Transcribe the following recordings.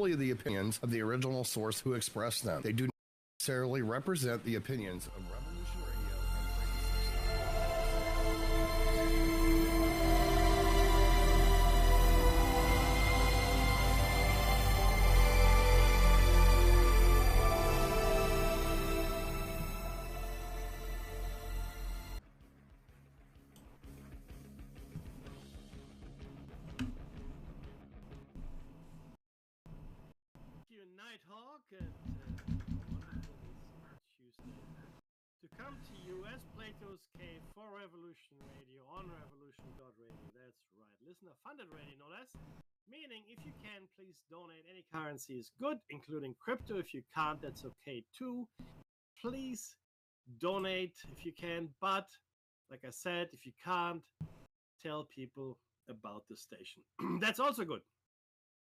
solely the opinions of the original source who expressed them. They do not necessarily represent the opinions of Revolution Radio come to you as Platos Cave for Revolution Radio on revolution.radio. That's right. Listener-funded radio, no less. Meaning, if you can, please donate. Any currency is good, including crypto. If you can't, that's okay too. Please donate if you can. But, like I said, if you can't, tell people about the station. That's also good.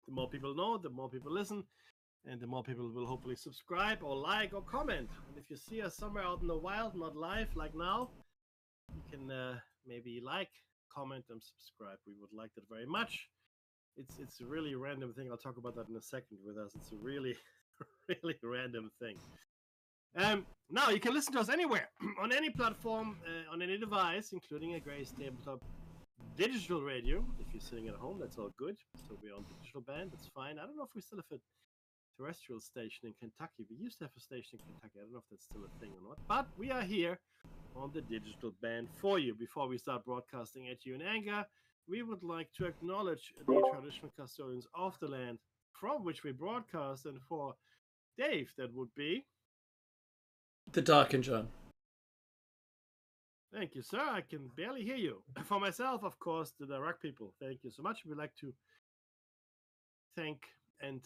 The more people know, the more people listen. And the more people will hopefully subscribe or like or comment. And if you see us somewhere out in the wild, not live like now, you can maybe like, comment, and subscribe. We would like that very much. It's a really random thing. I'll talk about that in a second with us. It's a really, really random thing. Now, you can listen to us anywhere, on any platform, on any device, including a Grace Tabletop digital radio. If you're sitting at home, that's all good. So we're on the digital band. That's fine. I don't know if we still have a terrestrial station in Kentucky. We used to have a station in Kentucky. I don't know if that's still a thing or not, but we are here on the digital band for you. Before we start broadcasting at you in anger, we would like to acknowledge the traditional custodians of the land from which we broadcast, and for Dave, that would be the Dark and John. Thank you, sir. I can barely hear you. For myself, of course, the Iraq people. Thank you so much. We'd like to thank and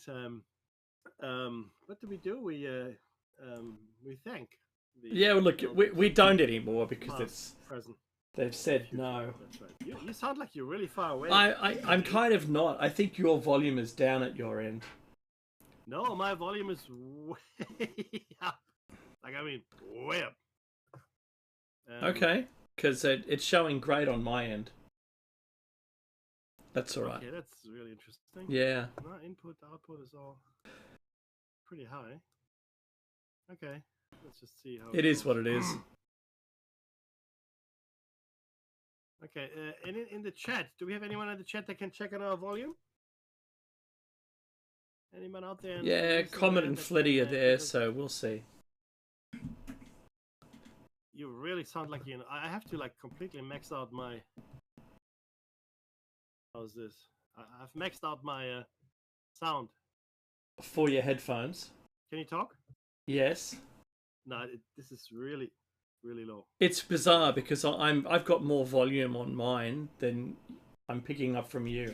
what do? We thank. Well, look, we don't anymore because it's present. They've said no. That's right. You sound like you're really far away. I'm kind of not. I think your volume is down at your end. No, my volume is way up. Like, I mean, way up. Okay, because it's showing great on my end. That's all right. Okay, that's really interesting. Yeah. No, input, output is all pretty high. Okay, let's just see how it is what it is. Okay, in the chat, do we have anyone in the chat that can check on our volume? Anyone out there? Yeah, Comet and Flitty are there, so we'll see. You really sound like you know. I have to like completely max out my. How's this? I've maxed out my sound. For your headphones. Can you talk? Yes. No, this is really, really low. It's bizarre because I've got more volume on mine than I'm picking up from you.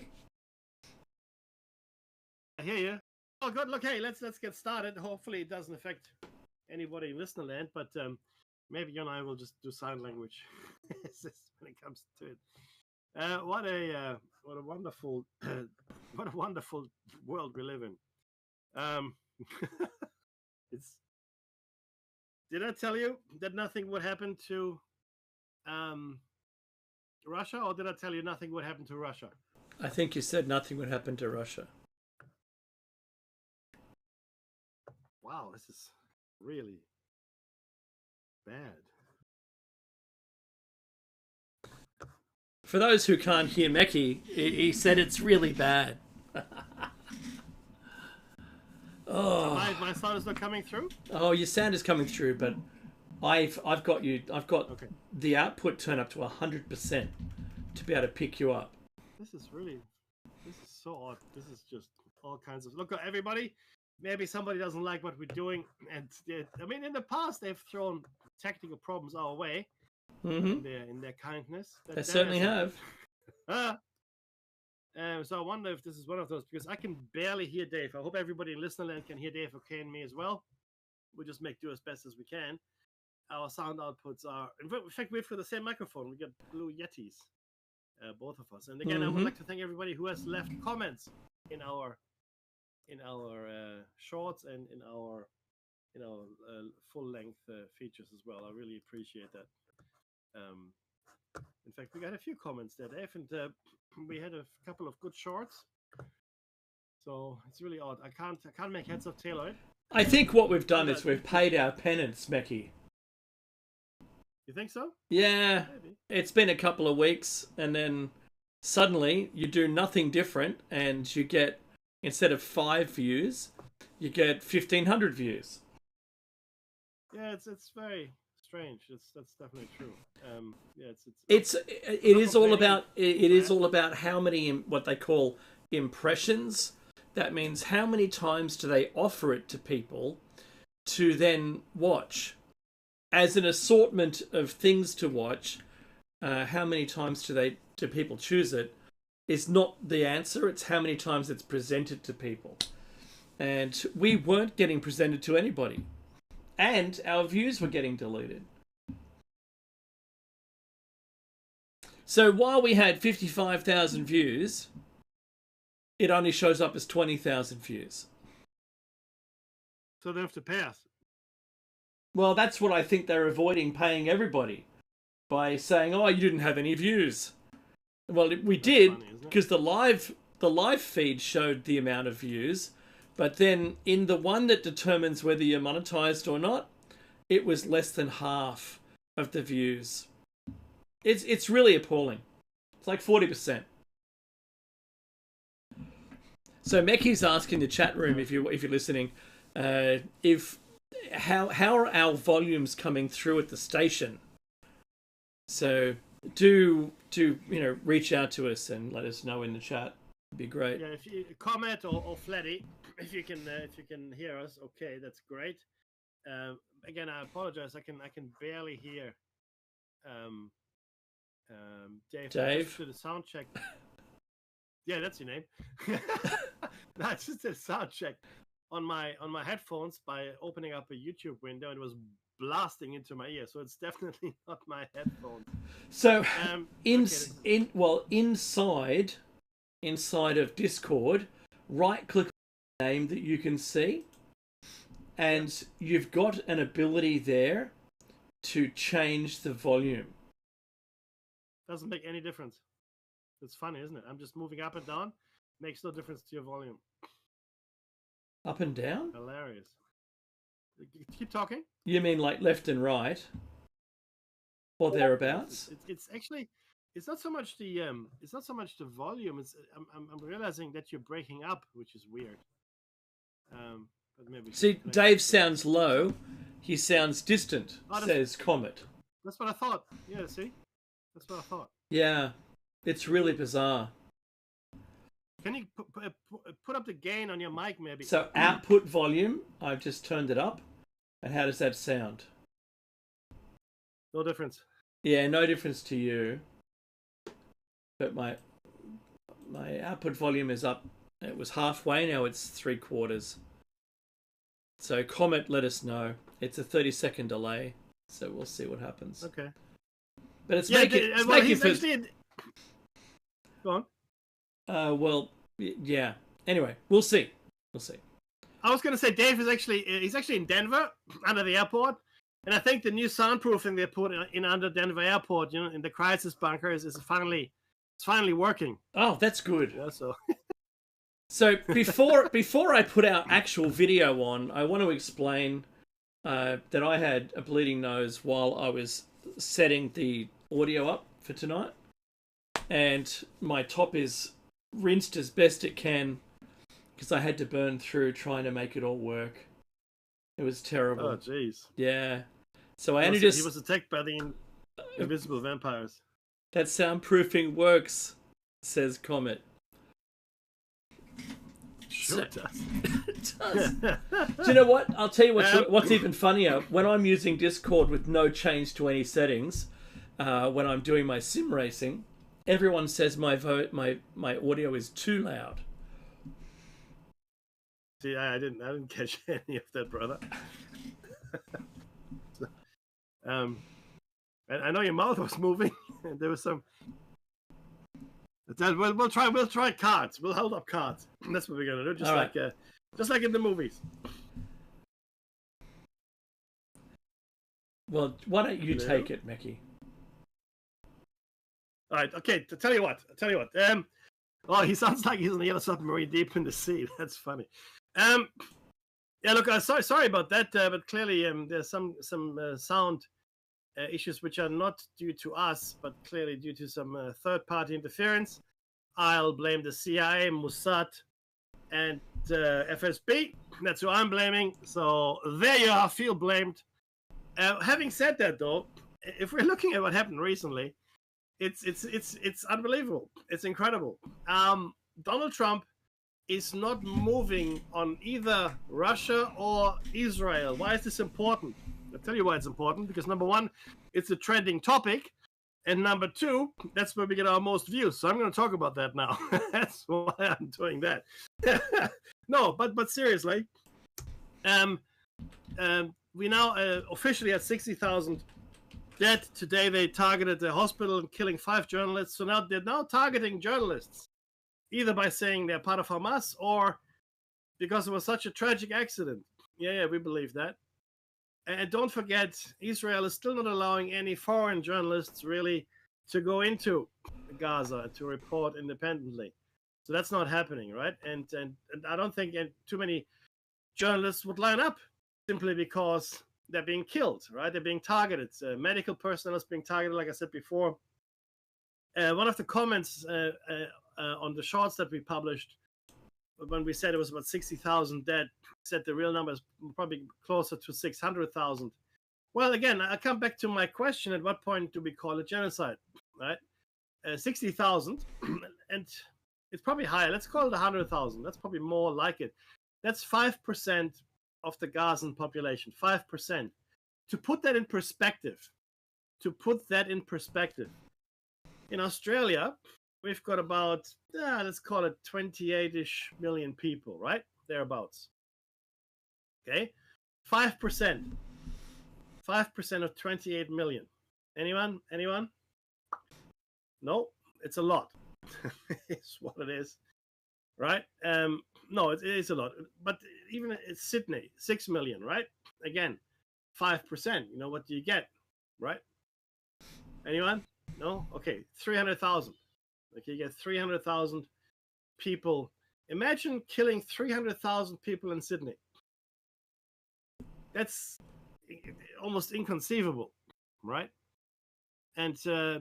I hear you. Oh, good. Look, hey, let's get started. Hopefully, it doesn't affect anybody in listener land, but maybe you and I will just do sign language when it comes to it. What a wonderful what a wonderful world we live in. Did I tell you that nothing would happen to Russia, or did I tell you nothing would happen to Russia? I think you said nothing would happen to Russia. Wow, this is really bad. For those who can't hear Meki, he said it's really bad. Oh, my sound is not coming through. Oh, your sound is coming through, but I've got okay. The output turned up to 100% to be able to pick you up. This is so odd. This is just all kinds of look. Everybody, maybe somebody doesn't like what we're doing, and I mean, in the past they've thrown technical problems our way. Mm-hmm. In their kindness. They certainly have. So I wonder if this is one of those, because I can barely hear Dave. I hope everybody in Listenerland can hear Dave okay and me as well. We'll just make do as best as we can. Our sound outputs are, in fact, we've got the same microphone. We got Blue Yetis, both of us. And again, I would like to thank everybody who has left comments in our shorts and in our full-length features as well. I really appreciate that. In fact, we got a few comments there, Dave, and we had a couple of good shorts. So it's really odd. I can't make heads or tail of it. I think what we've done is we've paid our penance, Mecky. You think so? Yeah, Maybe. it's been a couple of weeks, and then suddenly you do nothing different, and you get, instead of 5 views, you get 1,500 views. Yeah, it's very strange. That's definitely true. Yeah, It is all about it is all about how many, what they call impressions. That means how many times do they offer it to people to then watch as an assortment of things to watch. How many times do people choose it is not the answer. It's how many times it's presented to people, and we weren't getting presented to anybody, and our views were getting diluted. So while we had 55,000 views, it only shows up as 20,000 views. So they have to pass. Well, that's what I think they're avoiding paying everybody by saying, "Oh, you didn't have any views." Well, we did, because the live feed showed the amount of views, but then in the one that determines whether you're monetized or not, it was less than half of the views. It's really appalling. It's like 40%. So Mecky's asking in the chat room, if you're listening, how are our volumes coming through at the station? So do reach out to us and let us know in the chat. It'd be great. Yeah, if you comment or Fleddy, if you can hear us, okay, that's great. Again, I apologize. I can barely hear. Dave. Just did a sound check. Yeah, that's your name. No, I just did a sound check on my headphones by opening up a YouTube window, and it was blasting into my ear. So it's definitely not my headphones. So inside of Discord, right click on the name that you can see, and you've got an ability there to change the volume. Doesn't make any difference. It's funny, isn't it? I'm just moving up and down. Makes no difference to your volume. Up and down? Hilarious. Keep talking. You mean like left and right, or thereabouts? It's actually, it's not so much the volume. It's I'm realizing that you're breaking up, which is weird. But maybe see, Dave sounds low. He sounds distant. Says Comet. That's what I thought. Yeah, see, that's what I thought. Yeah, it's really bizarre. Can you put up the gain on your mic, maybe? So output volume, I've just turned it up. And how does that sound? No difference. Yeah, no difference to you. But my output volume is up. It was halfway, now it's 3/4. So Comet, let us know. It's a 30-second delay, so we'll see what happens. Okay. But it's making Go on. Well, yeah. Anyway, we'll see. We'll see. I was going to say Dave is actually in Denver under the airport, and I think the new soundproofing they put in under Denver airport, in the crisis bunker, is finally working. Oh, that's good. Yeah, so. So before I put our actual video on, I want to explain that I had a bleeding nose while I was setting the audio up for tonight, and my top is rinsed as best it can because I had to burn through trying to make it all work. It was terrible. Oh, jeez. Yeah. So I he was attacked by the invisible vampires. That soundproofing works, says Comet. Sure it does. It does. Do you know what? I'll tell you what's even funnier. When I'm using Discord with no change to any settings, when I'm doing my sim racing, everyone says my audio is too loud. See, I didn't catch any of that, brother. And I know your mouth was moving, and there was some. We'll try cards. We'll hold up cards. That's what we're gonna do, just like in the movies. Well, why don't you take it, Mickey? All right. Okay. Tell you what. Oh, he sounds like he's on the yellow submarine deep in the sea. That's funny. Yeah, look, sorry about that, but clearly there's some sound issues which are not due to us, but clearly due to some third-party interference. I'll blame the CIA, Mossad, and FSB. That's who I'm blaming. So there you are. Feel blamed. Having said that, though, if we're looking at what happened recently, it's unbelievable. It's incredible. Donald Trump is not moving on either Russia or Israel. Why is this important? I'll tell you why it's important. Because number one, it's a trending topic. And number two, that's where we get our most views. So I'm going to talk about that now. That's why I'm doing that. No, but seriously, we now officially at 60,000 dead. Today they targeted the hospital and killing 5 journalists. So now they're targeting journalists, either by saying they're part of Hamas or because it was such a tragic accident. Yeah, we believe that. And don't forget, Israel is still not allowing any foreign journalists really to go into Gaza to report independently. So that's not happening, right? And I don't think too many journalists would line up simply because they're being killed, right? They're being targeted. Medical personnel is being targeted, like I said before. One of the comments on the shorts that we published, when we said it was about 60,000 dead, said the real number is probably closer to 600,000. Well, again, I come back to my question: at what point do we call it genocide, right? 60,000, and it's probably higher. Let's call it 100,000. That's probably more like it. That's 5% of the Gazan population. 5%. To put that in perspective, in Australia, we've got about, let's call it 28-ish million people, right? Thereabouts. Okay? 5%. 5% of 28 million. Anyone? No? It's a lot. It's what it is. Right? No, it is a lot. But even it's Sydney, 6 million, right? Again, 5%. You know, what do you get? Right? Anyone? No? Okay, 300,000. Okay, you get 300,000 people. Imagine killing 300,000 people in Sydney. That's almost inconceivable, right? And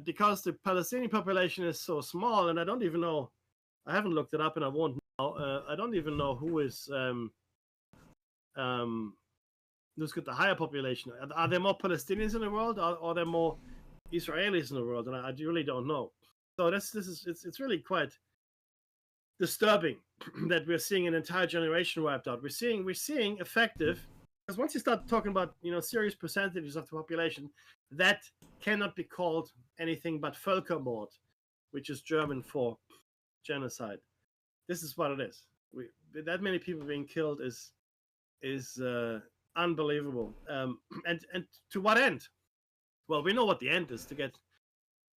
because the Palestinian population is so small, and I don't even know, I haven't looked it up and I won't now, I don't even know who's got the higher population. Are there more Palestinians in the world, or are there more Israelis in the world? And I really don't know. So it's really quite disturbing that we're seeing an entire generation wiped out. We're seeing effective, because once you start talking about serious percentages of the population, that cannot be called anything but Völkermord, which is German for genocide. This is what it is. That many people being killed is unbelievable. And to what end? Well, we know what the end is: to get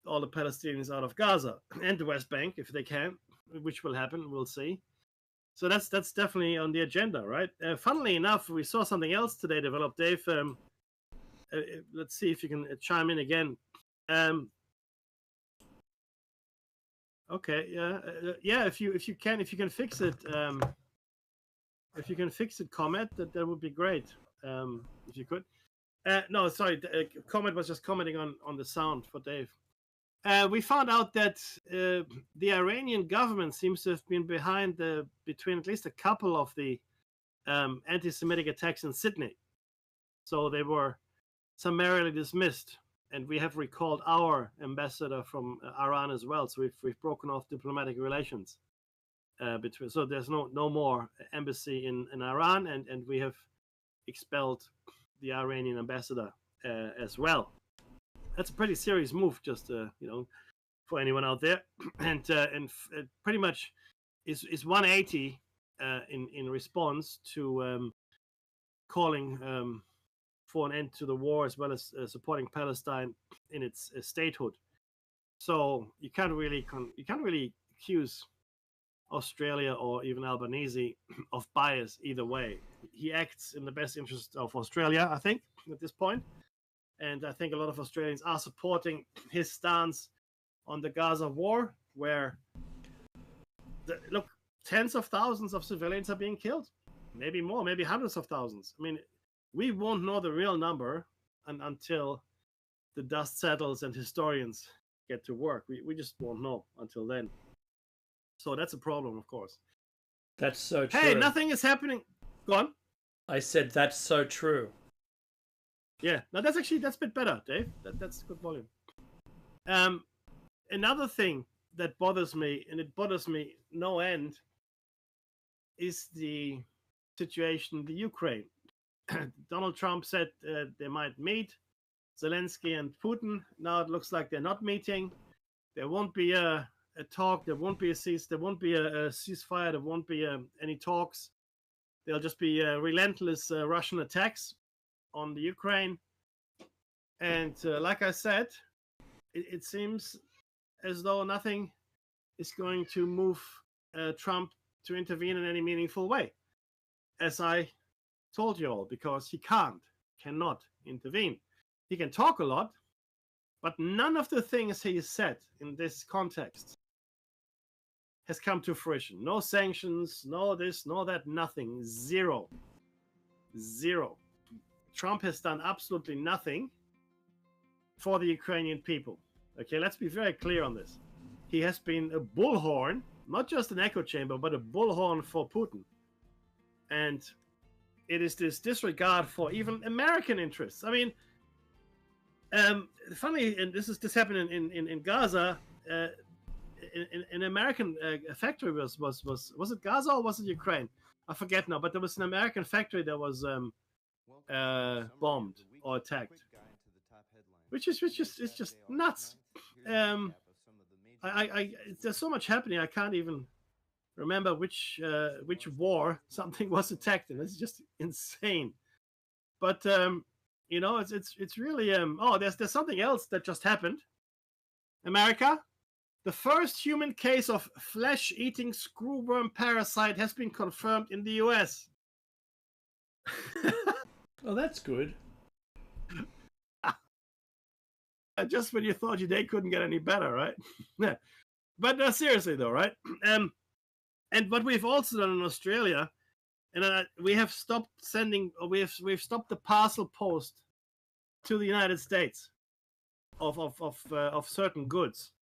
all the Palestinians out of Gaza and the West Bank, if they can, which will happen. We'll see. So that's definitely on the agenda, right? Funnily enough, we saw something else today develop, Dave. Let's see if you can chime in again. Okay, yeah. If you can fix it, comment, that would be great. If you could. No, sorry. Comment was just commenting on the sound for Dave. We found out that the Iranian government seems to have been behind between at least a couple of the anti-Semitic attacks in Sydney. So they were summarily dismissed, and we have recalled our ambassador from Iran as well. So we've broken off diplomatic relations between. So there's no more embassy in Iran, and we have expelled the Iranian ambassador as well. That's a pretty serious move, just for anyone out there, and pretty much is 180 in response to calling for an end to the war, as well as supporting Palestine in its statehood. So you can't really accuse Australia or even Albanese of bias either way. He acts in the best interest of Australia, I think, at this point. And I think a lot of Australians are supporting his stance on the Gaza war, where look, tens of thousands of civilians are being killed, maybe more, maybe hundreds of thousands. I mean, we won't know the real number until the dust settles and historians get to work. We just won't know until then. So that's a problem, of course. That's so true. Hey, nothing is happening. Go on. I said that's so true. Yeah, no, that's a bit better, Dave. That's good volume. Another thing that bothers me, and it bothers me no end, is the situation in the Ukraine. Donald Trump said they might meet, Zelensky and Putin. Now it looks like they're not meeting. There won't be a talk. There won't be a ceasefire. There won't be any talks. There'll just be relentless Russian attacks on the Ukraine. And like I said, it seems as though nothing is going to move Trump to intervene in any meaningful way, as I told you all, because he cannot intervene. He can talk a lot, but none of the things he said in this context has come to fruition. No sanctions, no this, no that, nothing. Zero. Trump has done absolutely nothing for the Ukrainian people. Okay, let's be very clear on this. He has been a bullhorn, not just an echo chamber, but a bullhorn for Putin. And it is this disregard for even American interests. I mean, funny, and this happened in Gaza. An American factory was it Gaza or was it Ukraine? I forget now, but there was an American factory that was bombed or attacked, which is it's just nuts. There's so much happening. I can't even remember which war something was attacked in. It's just insane. But it's really there's something else that just happened. America, the first human case of flesh-eating screwworm parasite has been confirmed in the US. Oh, that's good. Just when you thought your day couldn't get any better, right? But seriously though, right? And what we've also done in Australia, and we have stopped sending, or we've stopped the parcel post to the United States of certain goods,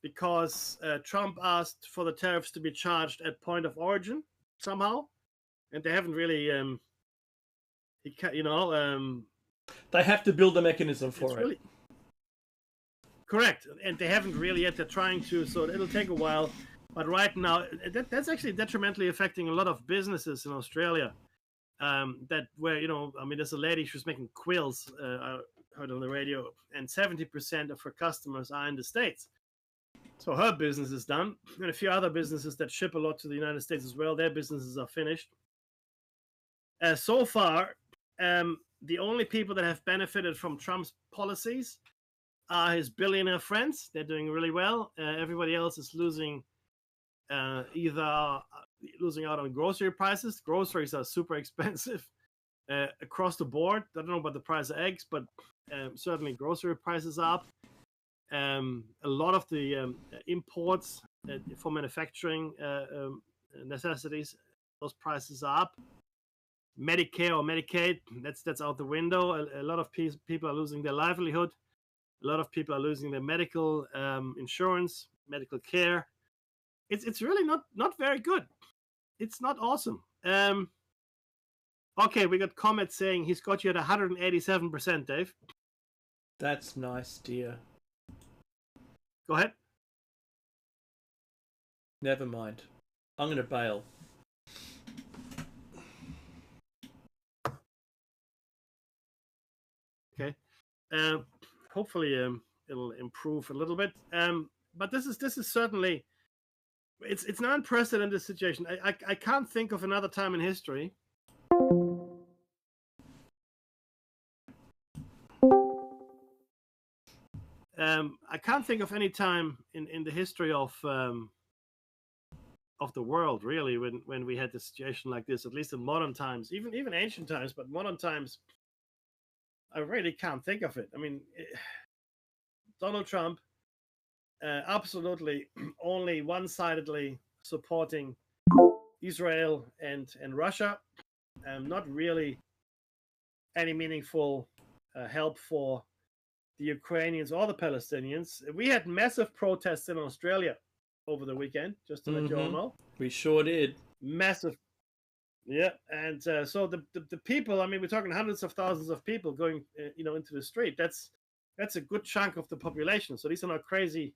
because Trump asked for the tariffs to be charged at point of origin somehow, and they haven't really, they have to build a mechanism for it. Really, correct, and they haven't really yet. They're trying to, so it'll take a while. But right now, that's actually detrimentally affecting a lot of businesses in Australia. There's a lady, she was making quills, I heard on the radio, and 70% of her customers are in the States. So her business is done. And a few other businesses that ship a lot to the United States as well, their businesses are finished. So far, the only people that have benefited from Trump's policies are his billionaire friends. They're doing really well. Everybody else is losing either losing out on grocery prices. Groceries are super expensive across the board. I don't know about the price of eggs, but certainly grocery prices are up. A lot of the imports for manufacturing necessities, those prices are up. Medicare or Medicaid, that's out the window. A lot of people are losing their livelihood. A lot of people are losing their medical insurance, medical care. It's really not very good. It's not awesome. Okay, we got Comet saying he's got you at 187%, Dave. That's nice, dear. Go ahead. Never mind. I'm going to bail. Okay. Hopefully it'll improve a little bit. But this is certainly it's an unprecedented situation. I can't think of another time in history I can't think of any time in the history of the world, really, when we had a situation like this, at least in modern times, even ancient times, but modern times, I really can't think of it. I mean, Donald Trump absolutely only one-sidedly supporting Israel and Russia. Not really any meaningful help for the Ukrainians or the Palestinians. We had massive protests in Australia over the weekend, just to let you all know. We sure did. Massive. Yeah, and so the people, I mean, we're talking hundreds of thousands of people going, into the street. That's a good chunk of the population. So these are not crazy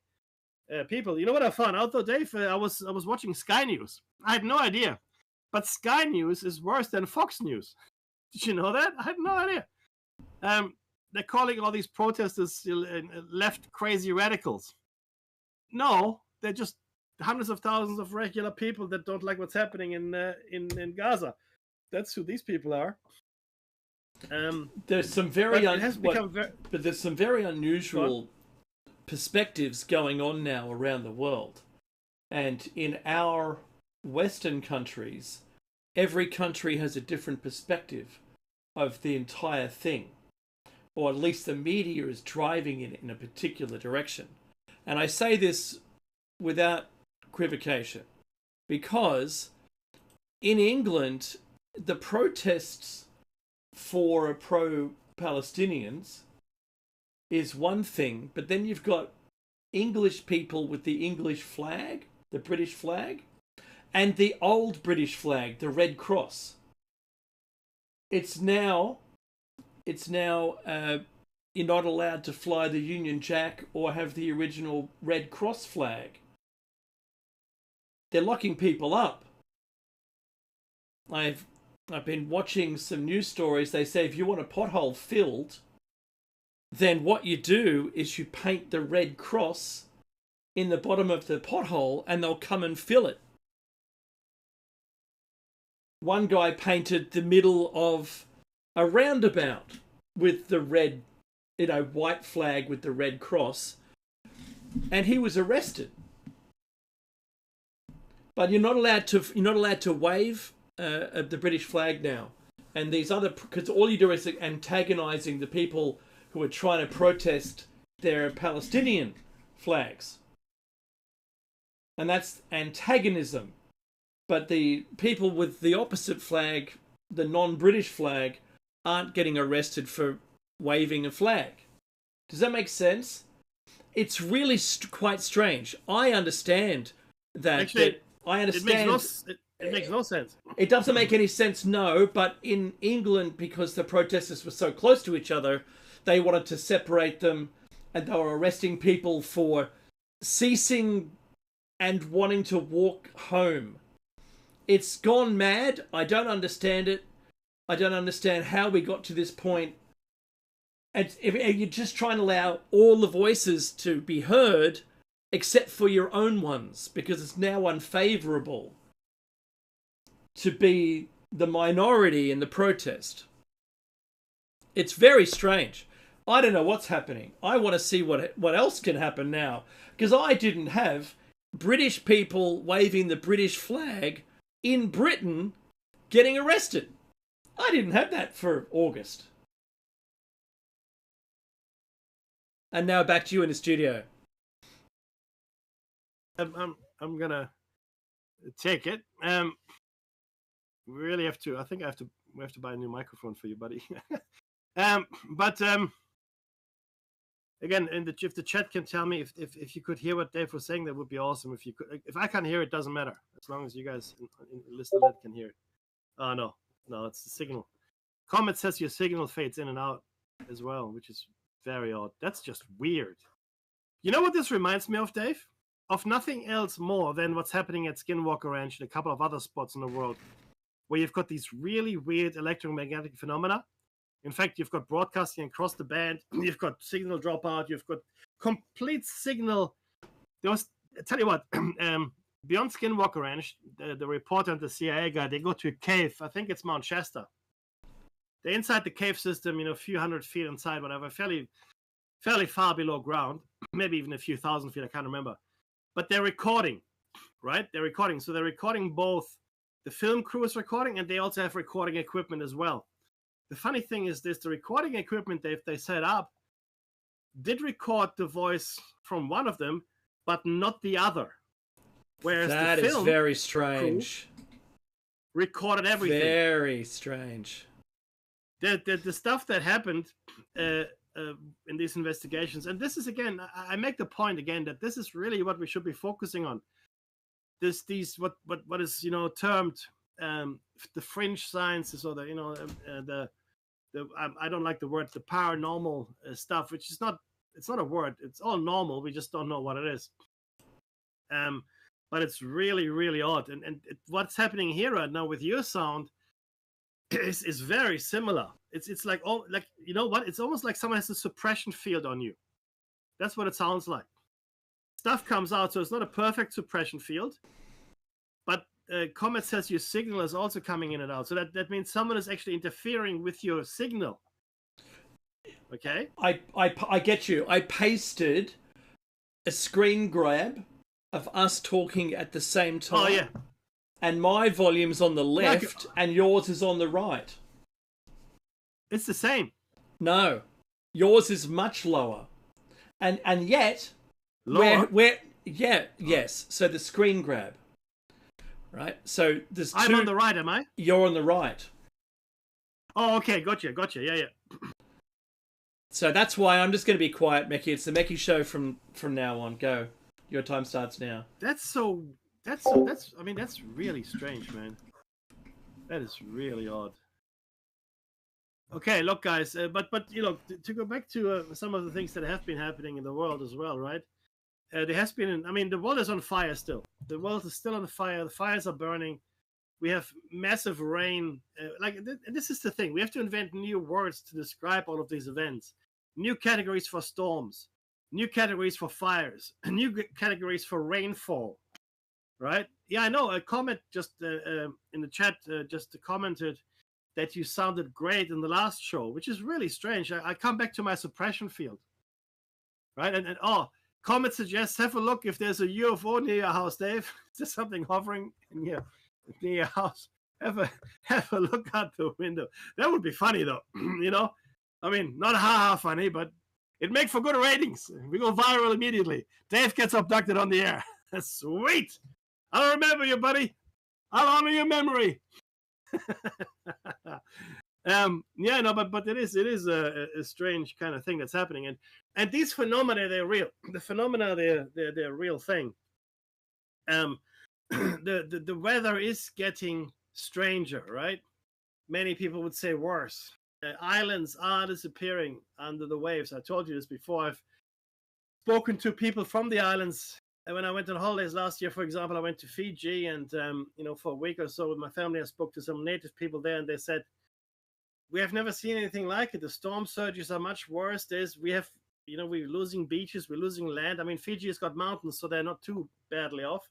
people. You know what I found out though, Dave? I was watching Sky News. I had no idea, but Sky News is worse than Fox News. Did you know that? I had no idea. They're calling all these protesters left crazy radicals. No, they're just hundreds of thousands of regular people that don't like what's happening in Gaza. That's who these people are. There's some but there's some very unusual perspectives going on now around the world, and in our Western countries, every country has a different perspective of the entire thing, or at least the media is driving it in a particular direction. And I say this without equivocation, because in England, the protests for pro-Palestinians is one thing, but then you've got English people with the English flag, the British flag, and the old British flag, the Red Cross. It's now you're not allowed to fly the Union Jack or have the original Red Cross flag. They're locking people up. I've been watching some news stories. They say if you want a pothole filled, then what you do is you paint the Red Cross in the bottom of the pothole and they'll come and fill it. One guy painted the middle of a roundabout with the red, white flag with the Red Cross, and he was arrested. But you're not allowed to wave the British flag now, and these other, because all you do is antagonising the people who are trying to protest their Palestinian flags, and that's antagonism. But the people with the opposite flag, the non-British flag, aren't getting arrested for waving a flag. Does that make sense? It's really quite strange. I understand that. Actually, I understand. It makes no sense. It doesn't make any sense, no. But in England, because the protesters were so close to each other, they wanted to separate them, and they were arresting people for ceasing and wanting to walk home. It's gone mad. I don't understand it. I don't understand how we got to this point. And if you're just trying to allow all the voices to be heard, except for your own ones, because it's now unfavourable to be the minority in the protest. It's very strange. I don't know what's happening. I want to see what else can happen now, because I didn't have British people waving the British flag in Britain getting arrested. I didn't have that for August. And now back to you in the studio. I'm gonna take it. We really have to. I think we have to buy a new microphone for you, buddy. But again, if the chat can tell me if you could hear what Dave was saying, that would be awesome. If you could, if I can't hear it, doesn't matter, as long as you guys in listening can hear it. Oh no, it's the signal. Comet says your signal fades in and out as well, which is very odd. That's just weird. You know what this reminds me of, Dave? Of nothing else more than what's happening at Skinwalker Ranch and a couple of other spots in the world, where you've got these really weird electromagnetic phenomena. In fact, you've got broadcasting across the band, you've got signal dropout, you've got complete signal. I tell you what, beyond Skinwalker Ranch, the reporter and the CIA guy, they go to a cave. I think it's Mount Shasta. They're inside the cave system, a few hundred feet inside, whatever, fairly far below ground, maybe even a few thousand feet, I can't remember. But they're recording, right? They're recording. So they're recording both. The film crew is recording, and they also have recording equipment as well. The funny thing is this, the recording equipment they set up did record the voice from one of them, but not the other. whereas that the is film very strange. recorded everything. Very strange. The stuff that happened in these investigations, and this is again, I make the point again that this is really what we should be focusing on. These what is termed the fringe sciences, or the I don't like the word the paranormal stuff, which is not, it's not a word. It's all normal. We just don't know what it is. But it's really, really odd. And what's happening here right now with your sound is very similar. It's like, oh, like, you know what? It's almost like someone has a suppression field on you. That's what it sounds like. Stuff comes out, so it's not a perfect suppression field. But Comet says your signal is also coming in and out. So that means someone is actually interfering with your signal. Okay? I get you. I pasted a screen grab of us talking at the same time. Oh, yeah. And my volume's on the left and yours is on the right. It's the same. No. Yours is much lower. And yet Lower? yes. So the screen grab. Right? So there's two. I'm on the right, am I? You're on the right. Oh, okay. Gotcha. Yeah. So that's why I'm just going to be quiet, Mecky. It's the Mecky show from now on. Go. Your time starts now. That's really strange, man. That is really odd. Okay, look, guys, but to go back to some of the things that have been happening in the world as well, right? There has been, the world is on fire still. The world is still on fire. The fires are burning. We have massive rain. This is the thing. We have to invent new words to describe all of these events. New categories for storms. New categories for fires. New categories for rainfall. Right? Yeah, I know. A comment just in the chat just commented that you sounded great in the last show, which is really strange. I come back to my suppression field. Right? And comment suggests, have a look if there's a UFO near your house, Dave. Is there something hovering near your house? Have a look out the window. That would be funny, though. Not ha-ha funny, but it'd make for good ratings. We go viral immediately. Dave gets abducted on the air. That's sweet. I'll remember you, buddy. I'll honor your memory. But it is a strange kind of thing that's happening, and these phenomena, they're real. The phenomena, they're a real thing. The weather is getting stranger, right? Many people would say worse. Islands are disappearing under the waves. I told you this before. I've spoken to people from the islands. And when I went on holidays last year, for example, I went to Fiji, and for a week or so with my family, I spoke to some native people there, and they said, we have never seen anything like it. The storm surges are much worse. We're losing beaches, we're losing land. Fiji has got mountains, so they're not too badly off.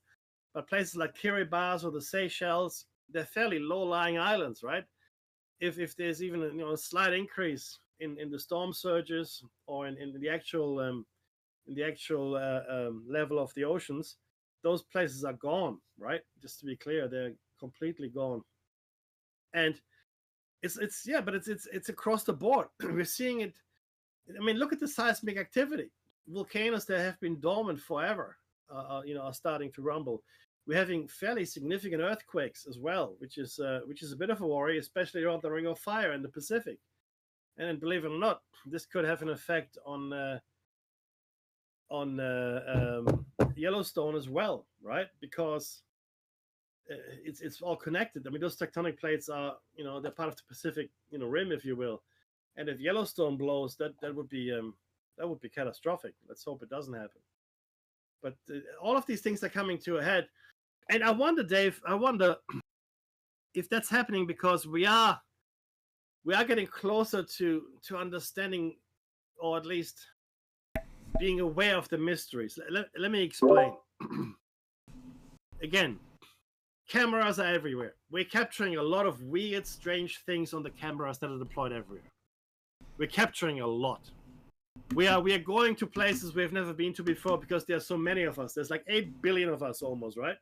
But places like Kiribati or the Seychelles, they're fairly low-lying islands, right? If there's even a slight increase in the storm surges or in the actual level of the oceans, those places are gone, right? Just to be clear, they're completely gone. And it's across the board. We're seeing it. Look at the seismic activity. Volcanoes that have been dormant forever, are starting to rumble. We're having fairly significant earthquakes as well, which is a bit of a worry, especially around the Ring of Fire in the Pacific. And then, believe it or not, this could have an effect on Yellowstone as well, right? Because it's all connected. Those tectonic plates are, they're part of the Pacific, rim, if you will. And if Yellowstone blows, that would be catastrophic. Let's hope it doesn't happen. But all of these things are coming to a head. And I wonder, Dave, if that's happening because we are getting closer to understanding, or at least being aware of the mysteries. Let me explain. Again, cameras are everywhere. We're capturing a lot of weird, strange things on the cameras that are deployed everywhere. We're capturing a lot. We are going to places we've never been to before because there are so many of us. There's like 8 billion of us almost, right?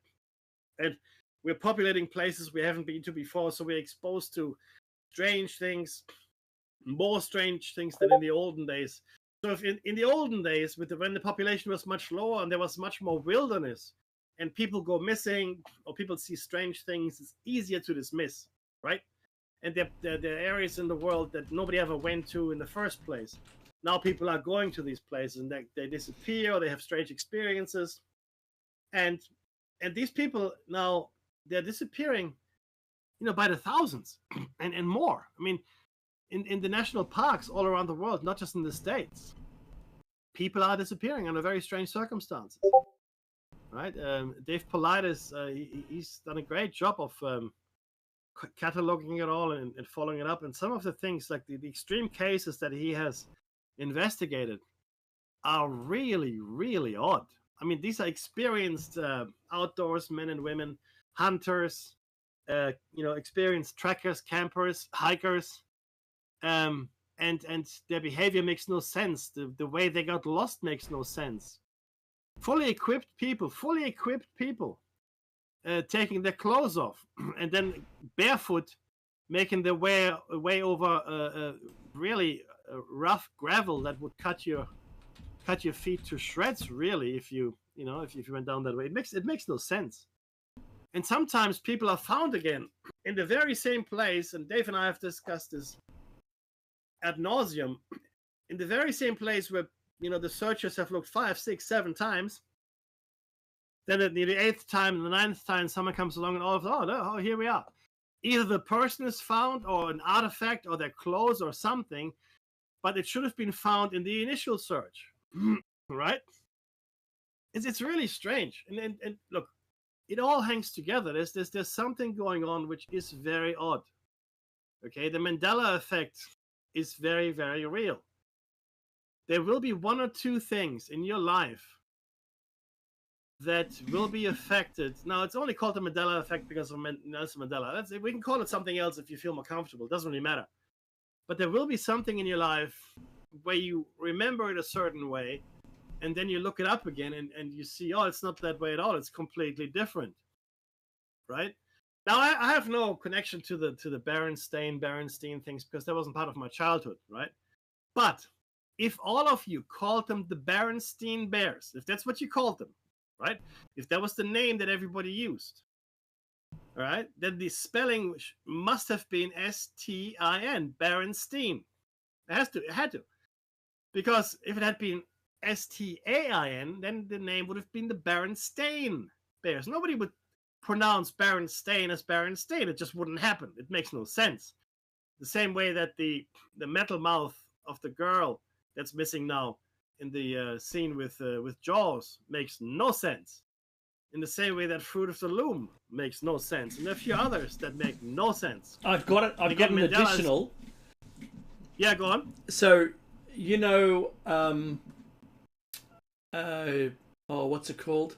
And we're populating places we haven't been to before, so we're exposed to strange things, more strange things than in the olden days. So if in the olden days, when the population was much lower and there was much more wilderness, and people go missing or people see strange things, it's easier to dismiss, right? And there are areas in the world that nobody ever went to in the first place. Now people are going to these places and they disappear or they have strange experiences. And these people now, they're disappearing, by the thousands and more. I mean, in the national parks all around the world, not just in the States, people are disappearing under very strange circumstances. Right? Dave Paulides, he's done a great job of cataloging it all and following it up. And some of the things, like the extreme cases that he has investigated, are really, really odd. I mean, these are experienced outdoors men and women, hunters, experienced trekkers, campers, hikers, and their behavior makes no sense. The way they got lost makes no sense. Fully equipped people taking their clothes off and then barefoot making their way over really rough gravel that would cut your feet to shreds, really, if you went down that way. It makes no sense. And sometimes people are found again in the very same place, and Dave and I have discussed this ad nauseum, in the very same place where the searchers have looked 5, 6, 7 times. Then at the 8th time and the 9th time, someone comes along and all of no, here we are. Either the person is found or an artifact or their clothes or something, but it should have been found in the initial search, right? It's really strange. And look, it all hangs together. There's something going on which is very odd. Okay, the Mandela effect is very, very real. There will be 1 or 2 things in your life that will be affected. Now, it's only called the Mandela effect because of Nelson Mandela. We can call it something else if you feel more comfortable. It doesn't really matter. But there will be something in your life where you remember it a certain way, and then you look it up again and you see, it's not that way at all. It's completely different, right? Now, I have no connection to the Berenstein things because that wasn't part of my childhood, right? But if all of you called them the Berenstein Bears, if that's what you called them, right? If that was the name that everybody used, all right, then the spelling must have been S-T-I-N, Berenstein. It had to. Because if it had been S-T-A-I-N, then the name would have been the Berenstain Bears. Nobody would pronounce Berenstain as Berenstain. It just wouldn't happen. It makes no sense. The same way that the metal mouth of the girl that's missing now in the scene with Jaws makes no sense. In the same way that Fruit of the Loom makes no sense. And there are a few others that make no sense. I've got it. I've got an additional. Yeah, go on. So, what's it called?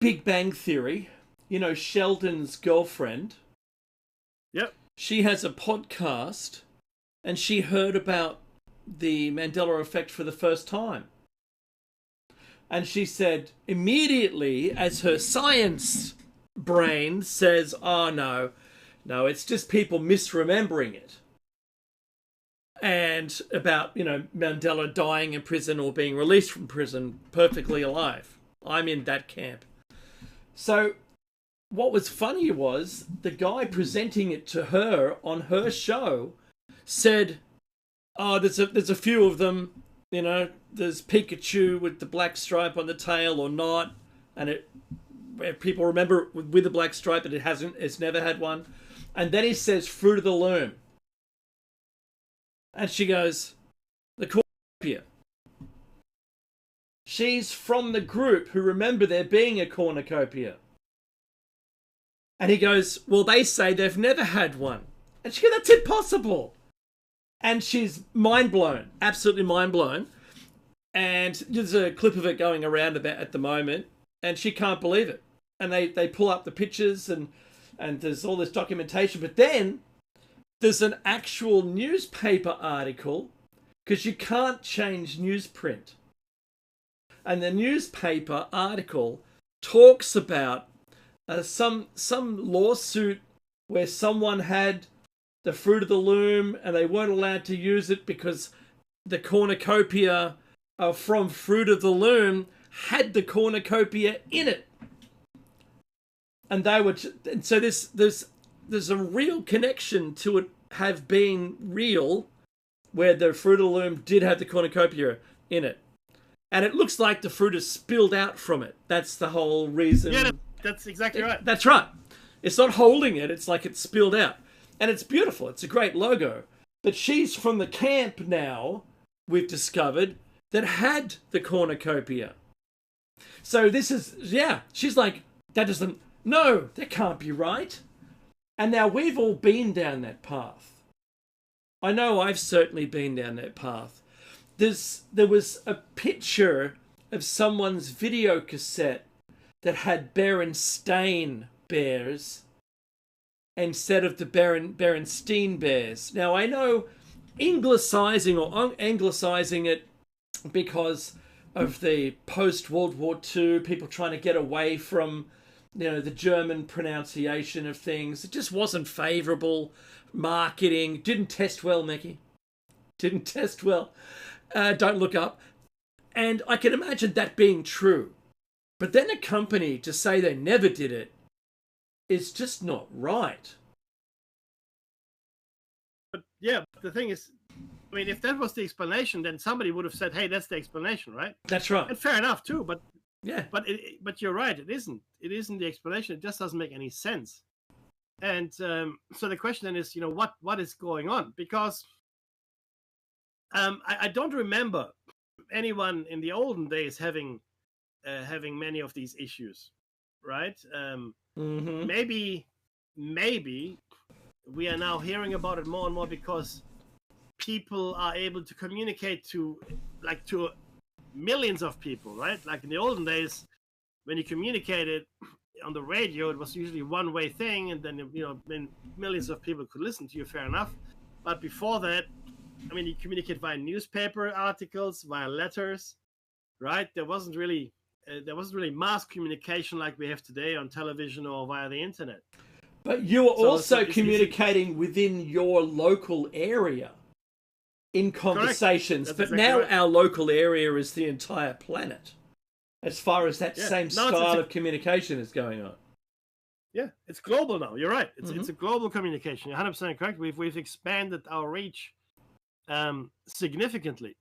Big Bang Theory. Sheldon's girlfriend. Yep. She has a podcast, and she heard about the Mandela effect for the first time. And she said immediately, as her science brain says, no, it's just people misremembering it. And about, Mandela dying in prison or being released from prison perfectly alive. I'm in that camp. So what was funny was the guy presenting it to her on her show said, there's a few of them, there's Pikachu with the black stripe on the tail or not, and people remember with the black stripe, but it's never had one. And then he says Fruit of the Loom. And she goes, the cornucopia. She's from the group who remember there being a cornucopia. And he goes, well, they say they've never had one. And she goes, that's impossible. And she's mind blown, absolutely mind blown. And there's a clip of it going around about at the moment, and she can't believe it. And they pull up the pictures and there's all this documentation. But then there's an actual newspaper article, because you can't change newsprint. And the newspaper article talks about some lawsuit where someone had the Fruit of the Loom and they weren't allowed to use it because the cornucopia from Fruit of the Loom had the cornucopia in it. and they were. And so there's a real connection to it have been real, where the Fruit of the Loom did have the cornucopia in it, and it looks like the fruit is spilled out from it. That's the whole reason. Yeah, that's exactly right. That's right. It's not holding it. It's like it's spilled out, and it's beautiful. It's a great logo. But she's from the camp now. We've discovered that had the cornucopia. So this is, she's like, that can't be right. And now we've all been down that path. I know I've certainly been down that path. There was a picture of someone's video cassette that had Berenstain Bears instead of the Berenstein Bears. Now I know anglicizing it because of the post-World War II, people trying to get away from, the German pronunciation of things. It just wasn't favourable. Marketing didn't test well, Mickey. Didn't test well. Don't look up. And I can imagine that being true. But then a company to say they never did it is just not right. But yeah, the thing is, I mean, if that was the explanation, then somebody would have said, "Hey, that's the explanation, right?" That's right. And fair enough too. But yeah, but you're right. It isn't. It isn't the explanation. It just doesn't make any sense. And so the question then is, what is going on? Because I don't remember anyone in the olden days having many of these issues, right? Maybe we are now hearing about it more and more because people are able to communicate to millions of people, right? Like in the olden days, when you communicated on the radio, it was usually a one-way thing, and then then millions of people could listen to you. Fair enough. But before that, I mean, you communicate via newspaper articles, via letters, right? There wasn't really mass communication like we have today on television or via the internet. But you were also communicating within your local area in conversations. But now right. Our local area is the entire planet, as far as that same style of communication is going on. Yeah, it's global now. You're right. It's a global communication. You're 100% correct. We've expanded our reach significantly.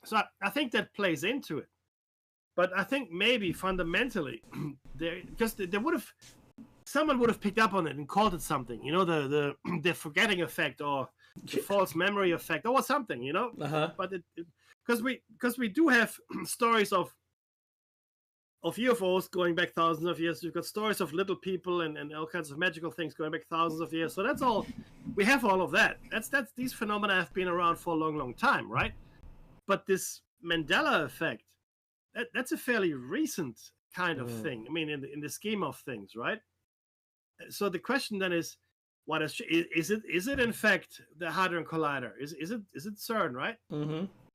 So I think that plays into it. But I think maybe fundamentally, someone would have picked up on it and called it something. The forgetting effect or the false memory effect or something. But because we do have stories of UFOs going back thousands of years. You've got stories of little people and all kinds of magical things going back thousands of years. So that's all. We have all of that. That's these phenomena have been around for a long, long time, right? But this Mandela effect, that's a fairly recent kind of thing. I mean, in the scheme of things, right? So the question then is, what is it in fact the Hadron Collider? Is it CERN, right?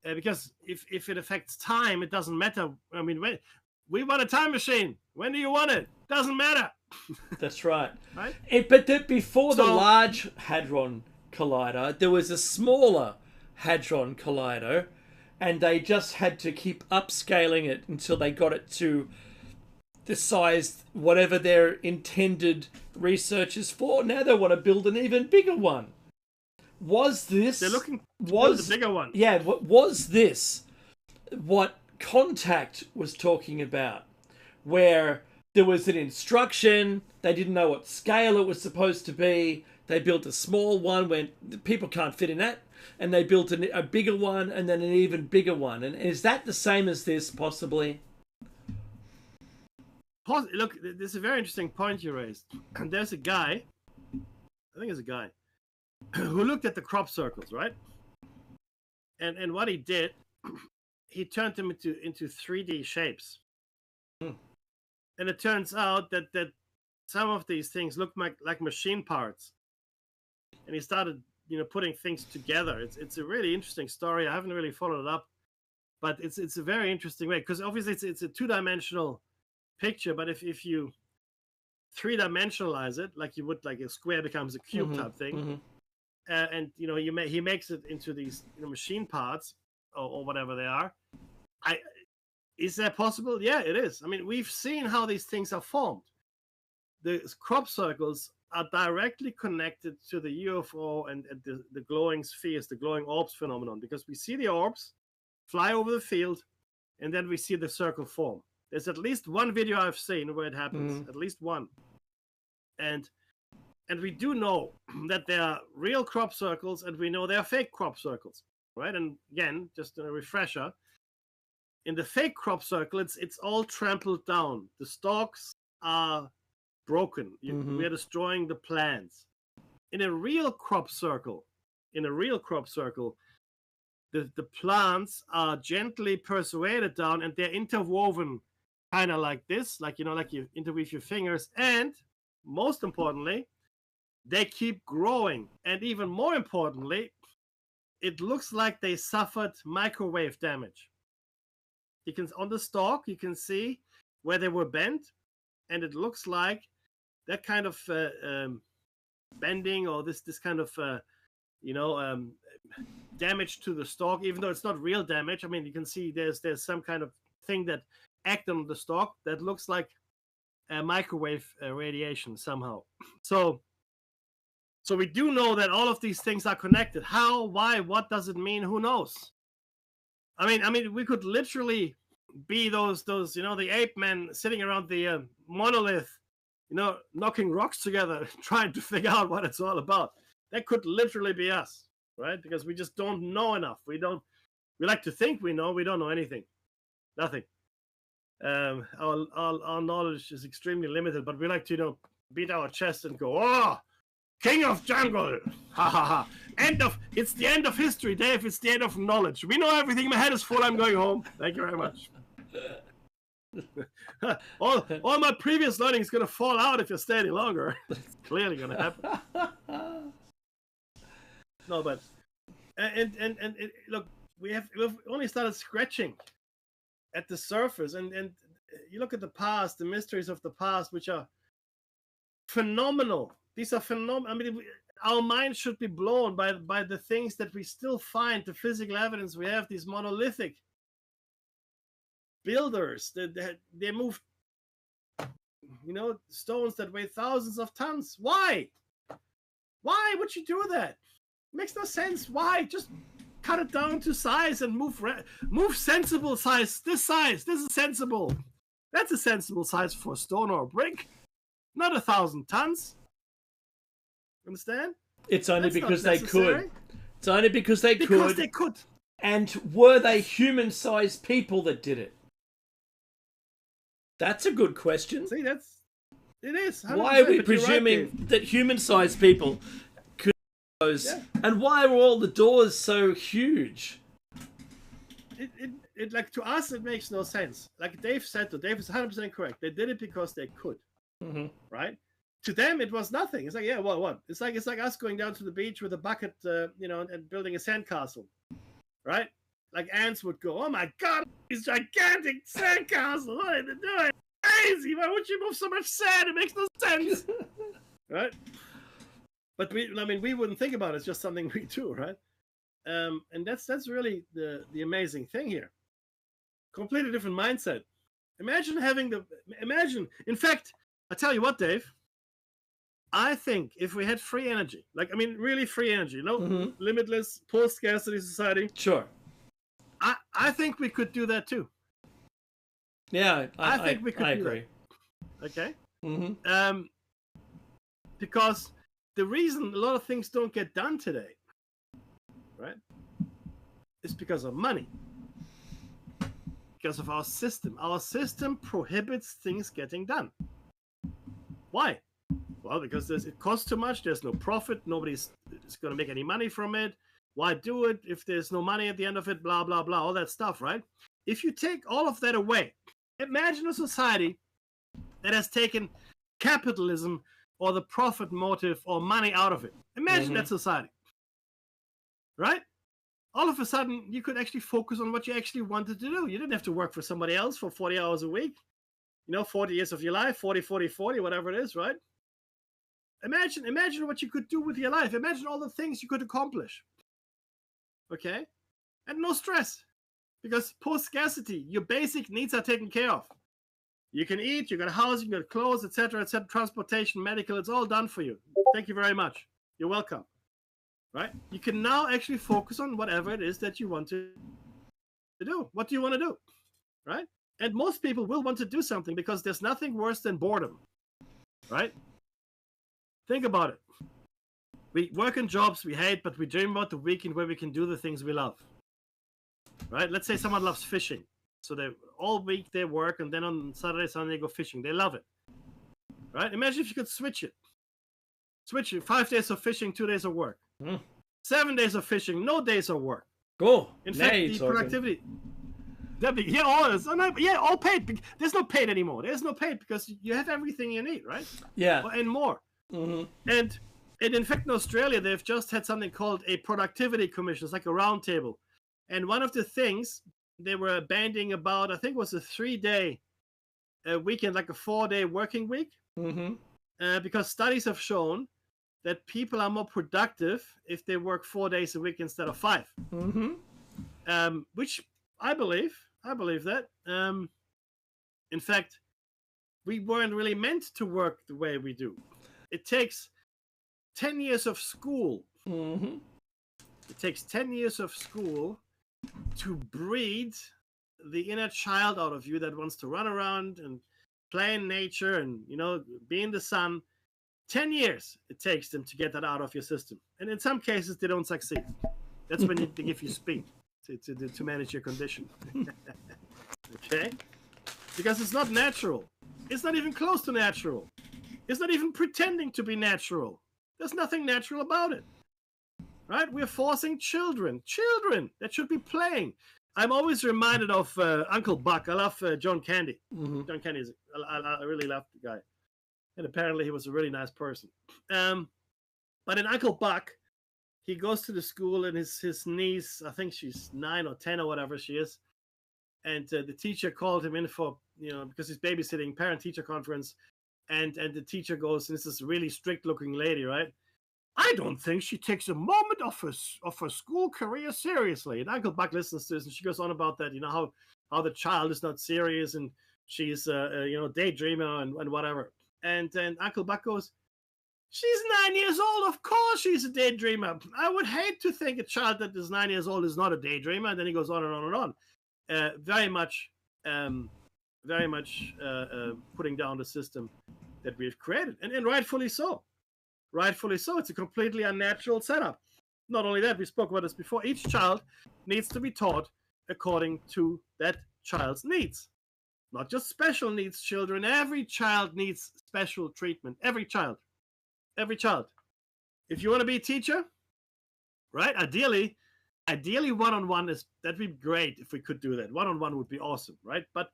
Because if it affects time, it doesn't matter. I mean, we want a time machine. When do you want it? Doesn't matter. That's right. Right. But before the Large Hadron Collider, there was a smaller Hadron Collider, and they just had to keep upscaling it until they got it to the size, whatever their intended research is for. Now they want to build an even bigger one. They're looking to build a bigger one. Yeah, was this what Contact was talking about, where there was an instruction, they didn't know what scale it was supposed to be, they built a small one where people can't fit in that, and they built a bigger one and then an even bigger one. And is that the same as this, possibly? Look, this is a very interesting point you raised. And there's a guy, who looked at the crop circles, right? And what he did, he turned them into 3D shapes. And it turns out that some of these things look like machine parts. And he started, putting things together. It's a really interesting story. I haven't really followed it up, but it's a very interesting way, because obviously it's a two-dimensional picture, but if you three-dimensionalize it, like you would, like a square becomes a cube type thing, and he makes it into these machine parts or whatever they are. Is that possible? Yeah, it is. I mean, we've seen how these things are formed. the crop circles are directly connected to the UFO and the glowing spheres, the glowing orbs phenomenon, because we see the orbs fly over the field, and then we see the circle form. There's at least one video I've seen where it happens, at least one. And we do know that there are real crop circles, and we know there are fake crop circles, right? And again, just a refresher, in the fake crop circle, it's all trampled down. The stalks are broken. We are destroying the plants. In a real crop circle, the plants are gently persuaded down, and they're interwoven kind of like this, like you interweave your fingers. And most importantly, they keep growing. And even more importantly, it looks like they suffered microwave damage. On the stalk, you can see where they were bent, and it looks like that kind of bending, or this kind of damage to the stalk, even though it's not real damage. I mean, you can see there's some kind of thing that acted on the stalk that looks like microwave radiation somehow. So we do know that all of these things are connected. How, why, what does it mean? Who knows? I mean, we could literally be those the ape men sitting around the monolith, knocking rocks together, trying to figure out what it's all about. That could literally be us, right? Because we just don't know enough. We like to think we know. We don't know anything, nothing. Our knowledge is extremely limited, but we like to beat our chest and go, "Oh, King of Jungle!" Ha ha ha! It's the end of history, Dave. It's the end of knowledge. We know everything. My head is full. I'm going home. Thank you very much. all my previous learning is going to fall out if you're staying any longer. It's clearly going to happen. No, but look, we've only started scratching at the surface, and you look at the past, the mysteries of the past, which are phenomenal. These are phenomenal. I mean, our minds should be blown by the things that we still find, the physical evidence we have. These monolithic builders that they move, stones that weigh thousands of tons. Why would you do that? It makes no sense. Why? Just cut it down to size and move sensible size. This is sensible. That's a sensible size for a stone or a brick, not 1,000 tons. Understand? It's only because they could. It's only because they could. And were they human-sized people that did it? That's a good question. See, it is. Why are we presuming that human-sized people could do those? Yeah. And why are all the doors so huge? It like, to us, it makes no sense. Like Dave said, Dave is 100% correct. They did it because they could, right? To them, it was nothing. It's like, yeah, well, what? It's like us going down to the beach with a bucket, and building a sandcastle, right? Like ants would go, "Oh my God, these gigantic sandcastles! What are they doing? Crazy! Why would you move so much sand? It makes no sense, right?" But we wouldn't think about it. It's just something we do, right? And that's really the amazing thing here. Completely different mindset. Imagine. In fact, I tell you what, Dave. I think if we had free energy, really free energy, limitless post-scarcity society. Sure. I think we could do that too. Yeah, I think we could. I agree. That. Okay. Because the reason a lot of things don't get done today, right, is because of money. Because of our system. Our system prohibits things getting done. Why? Well, because it costs too much. There's no profit. Nobody's going to make any money from it. Why do it if there's no money at the end of it? Blah, blah, blah. All that stuff, right? If you take all of that away, imagine a society that has taken capitalism or the profit motive or money out of it. Imagine that society, right? All of a sudden, you could actually focus on what you actually wanted to do. You didn't have to work for somebody else for 40 hours a week, 40 years of your life, 40, 40, 40, whatever it is, right? Imagine what you could do with your life. Imagine all the things you could accomplish. Okay? And no stress. Because post-scarcity, your basic needs are taken care of. You can eat, you got housing, you got clothes, etc., etc., transportation, medical, it's all done for you. Thank you very much. You're welcome. Right? You can now actually focus on whatever it is that you want to do. What do you want to do? Right? And most people will want to do something because there's nothing worse than boredom. Right? Think about it. We work in jobs we hate, but we dream about the weekend where we can do the things we love. Right? Let's say someone loves fishing. So they all week they work, and then on Saturday, Sunday, they go fishing. They love it. Right? Imagine if you could switch it. Switch it. 5 days of fishing, 2 days of work. 7 days of fishing, no days of work. Go. In fact, the productivity. All paid. There's no paid anymore. There's no paid because you have everything you need, right? Yeah. And more. And in fact, in Australia, they've just had something called a productivity commission. It's like a round table. And one of the things they were banding about, I think, was a 3-day weekend, like a 4-day working week. Because studies have shown that people are more productive if they work 4 days a week instead of 5. Which I believe. I believe that. In fact, we weren't really meant to work the way we do. It takes 10 years of school. It takes 10 years of school to breed the inner child out of you that wants to run around and play in nature and, be in the sun. 10 years it takes them to get that out of your system. And in some cases, they don't succeed. That's when they give you speed to manage your condition. Okay? Because it's not natural. It's not even close to natural. It's not even pretending to be natural. There's nothing natural about it. Right? We're forcing children that should be playing. I'm always reminded of Uncle Buck. I love John Candy. John Candy I really love the guy. And apparently he was a really nice person. But in Uncle Buck, he goes to the school and his niece, I think she's 9 or 10 or whatever she is. And the teacher called him in for, because he's babysitting, parent-teacher conference. And the teacher goes, and this is a really strict-looking lady, right? I don't think she takes a moment of her school career seriously. And Uncle Buck listens to this, and she goes on about that, how the child is not serious, and she's daydreamer and whatever. And then Uncle Buck goes, she's 9 years old. Of course she's a daydreamer. I would hate to think a child that is 9 years old is not a daydreamer. And then he goes on and on and on. Very much putting down the system that we've created. And rightfully so. Rightfully so. It's a completely unnatural setup. Not only that, we spoke about this before. Each child needs to be taught according to that child's needs. Not just special needs children. Every child needs special treatment. Every child. Every child. If you want to be a teacher, right? Ideally, one-on-one that'd be great if we could do that. One-on-one would be awesome, right? But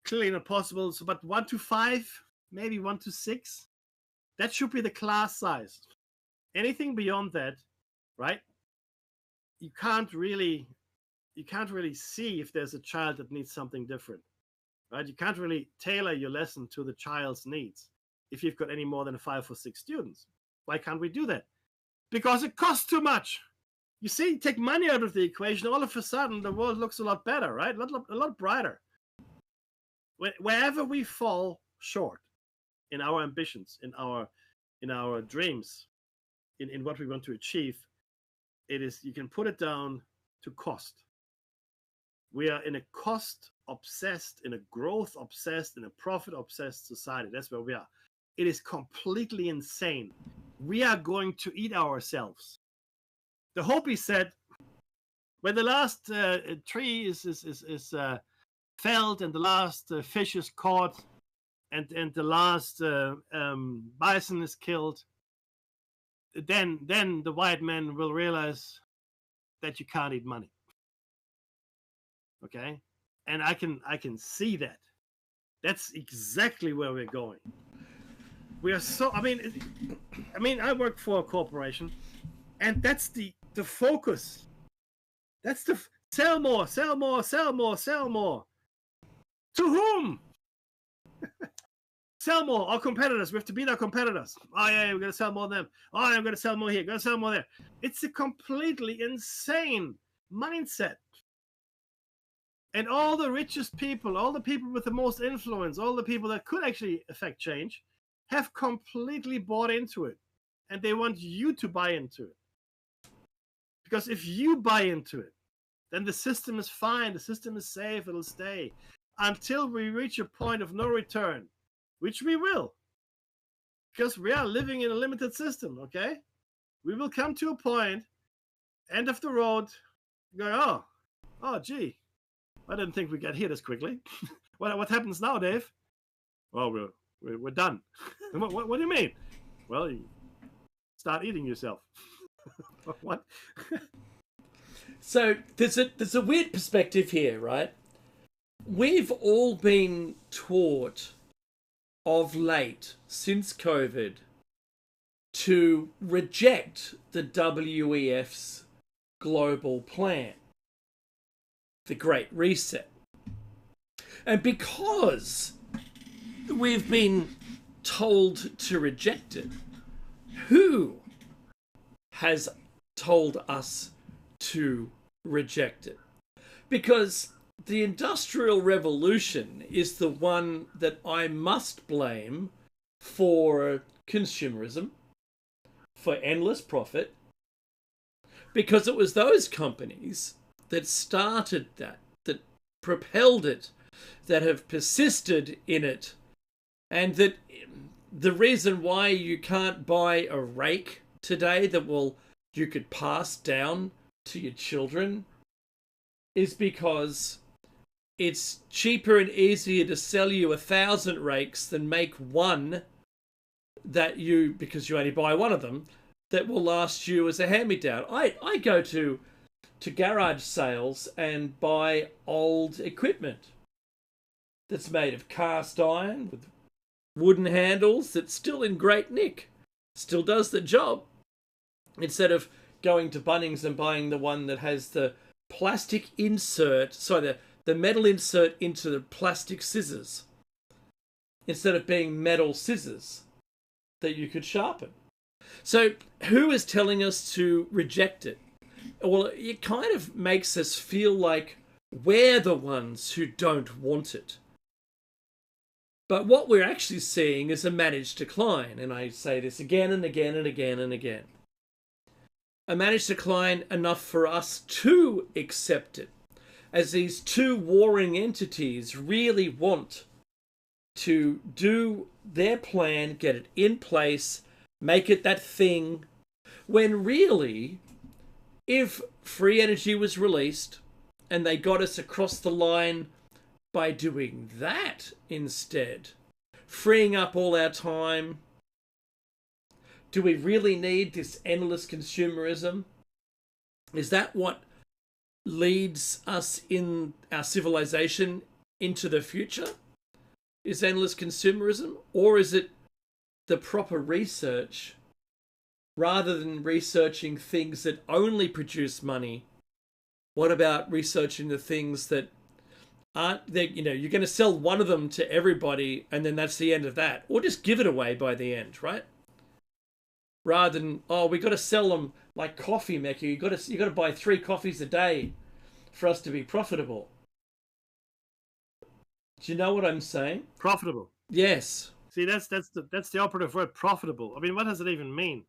clearly not possible. So, but 1 to 5, maybe 1 to 6, that should be the class size. Anything beyond that, right? You can't really see if there's a child that needs something different. Right? You can't really tailor your lesson to the child's needs if you've got any more than 5 or 6 students. Why can't we do that? Because it costs too much. You see, take money out of the equation, all of a sudden the world looks a lot better, right? A lot brighter. Wherever we fall short in our ambitions, in our dreams, in what we want to achieve, you can put it down to cost. We are in a cost-obsessed, in a growth-obsessed, in a profit-obsessed society. That's where we are. It is completely insane. We are going to eat ourselves. The Hopi said, when the last tree is felled and the last fish is caught and the last bison is killed, then the white men will realize that you can't eat money. Okay, and I can see that. That's exactly where we're going. We are so. I mean, I work for a corporation, and that's the focus. That's the sell more, sell more, sell more, sell more. To whom? Sell more. Our competitors. We have to beat our competitors. Oh yeah, we're gonna sell more than them. Oh, I'm gonna sell more here. Gonna sell more there. It's a completely insane mindset. And all the richest people, all the people with the most influence, all the people that could actually affect change, have completely bought into it. And they want you to buy into it. Because if you buy into it, then the system is fine, the system is safe, it'll stay. Until we reach a point of no return, which we will. Because we are living in a limited system, okay? We will come to a point, end of the road, going, oh, gee, I didn't think we'd get here this quickly. What happens now, Dave? Well, we're done. what do you mean? Well, you start eating yourself. What? So there's a weird perspective here, right? We've all been taught of late, since COVID, to reject the WEF's global plan, the Great Reset. And because we've been told to reject it, who has told us to reject it? Because the Industrial Revolution is the one that I must blame for consumerism, for endless profit, because it was those companies that started that propelled it, that have persisted in it, and that the reason why you can't buy a rake today that you could pass down to your children is because it's cheaper and easier to sell you 1,000 rakes than make one that because you only buy one of them, that will last you as a hand-me-down. I go to garage sales and buy old equipment that's made of cast iron with wooden handles that's still in great nick, still does the job, instead of going to Bunnings and buying the one that has the plastic insert, the metal insert into the plastic scissors, instead of being metal scissors that you could sharpen. So who is telling us to reject it? Well, it kind of makes us feel like we're the ones who don't want it. But what we're actually seeing is a managed decline. And I say this again and again and again and again. A managed decline enough for us to accept it, as these two warring entities really want to do their plan, get it in place, make it that thing, when really, if free energy was released and they got us across the line by doing that instead, freeing up all our time, do we really need this endless consumerism? Is that what leads us in our civilization into the future? Is endless consumerism? Or is it the proper research, rather than researching things that only produce money? What about researching the things that aren't there? You're going to sell one of them to everybody and then that's the end of that. Or just give it away by the end, right? Rather than, we got to sell them like coffee, Mecca. You got to buy 3 coffees a day for us to be profitable. Do you know what I'm saying? Profitable. Yes. See, that's the operative word, profitable. I mean, what does it even mean?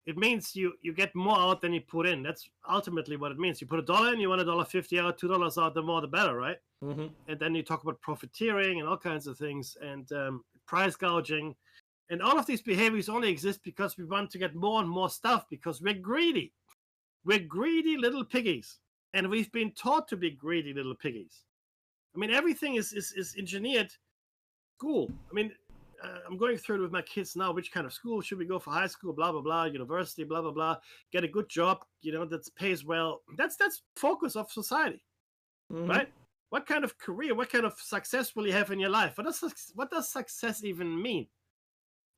It means you get more out than you put in. That's ultimately what it means. You put $1 in, you want $1.50 out, $2 out, the more the better, right? Mm-hmm. And then you talk about profiteering and all kinds of things, and price gouging. And all of these behaviors only exist because we want to get more and more stuff, because we're greedy. We're greedy little piggies. And we've been taught to be greedy little piggies. I mean, everything is engineered. School. I mean, I'm going through it with my kids now. Which kind of school should we go for? High school, blah, blah, blah, university, blah, blah, blah. Get a good job, that pays well. That's focus of society, right? What kind of career, what kind of success will you have in your life? What does success even mean?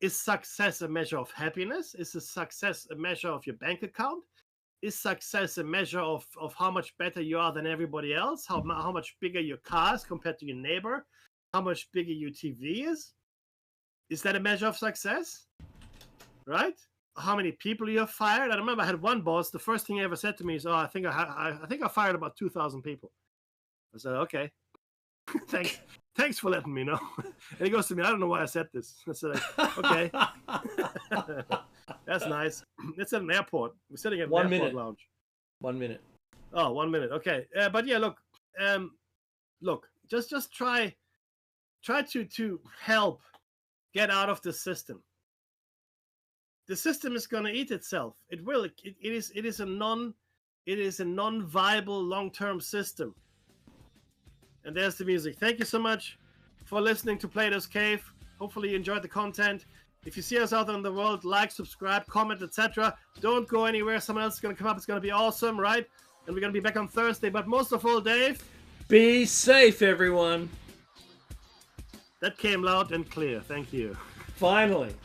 Is success a measure of happiness? Is success a measure of your bank account? Is success a measure of how much better you are than everybody else? How much bigger your car is compared to your neighbor? How much bigger your TV is? Is that a measure of success? Right? How many people you have fired? I remember I had one boss. The first thing he ever said to me is, I think I fired about 2,000 people. I said, okay. Thanks for letting me know. And he goes to me, I don't know why I said this. I said, okay. That's nice. It's at an airport. We're sitting at an airport lounge. 1 minute. Oh, 1 minute. Okay. But yeah, look, just try to help get out of the system. The system is going to eat itself. It will. It is a non-viable long-term system. And there's the music. Thank you so much for listening to Platos Cave. Hopefully you enjoyed the content. If you see us out there in the world, like, subscribe, comment, etc. Don't go anywhere. Someone else is going to come up. It's going to be awesome, right? And we're going to be back on Thursday. But most of all, Dave, be safe, everyone. That came loud and clear. Thank you. Finally.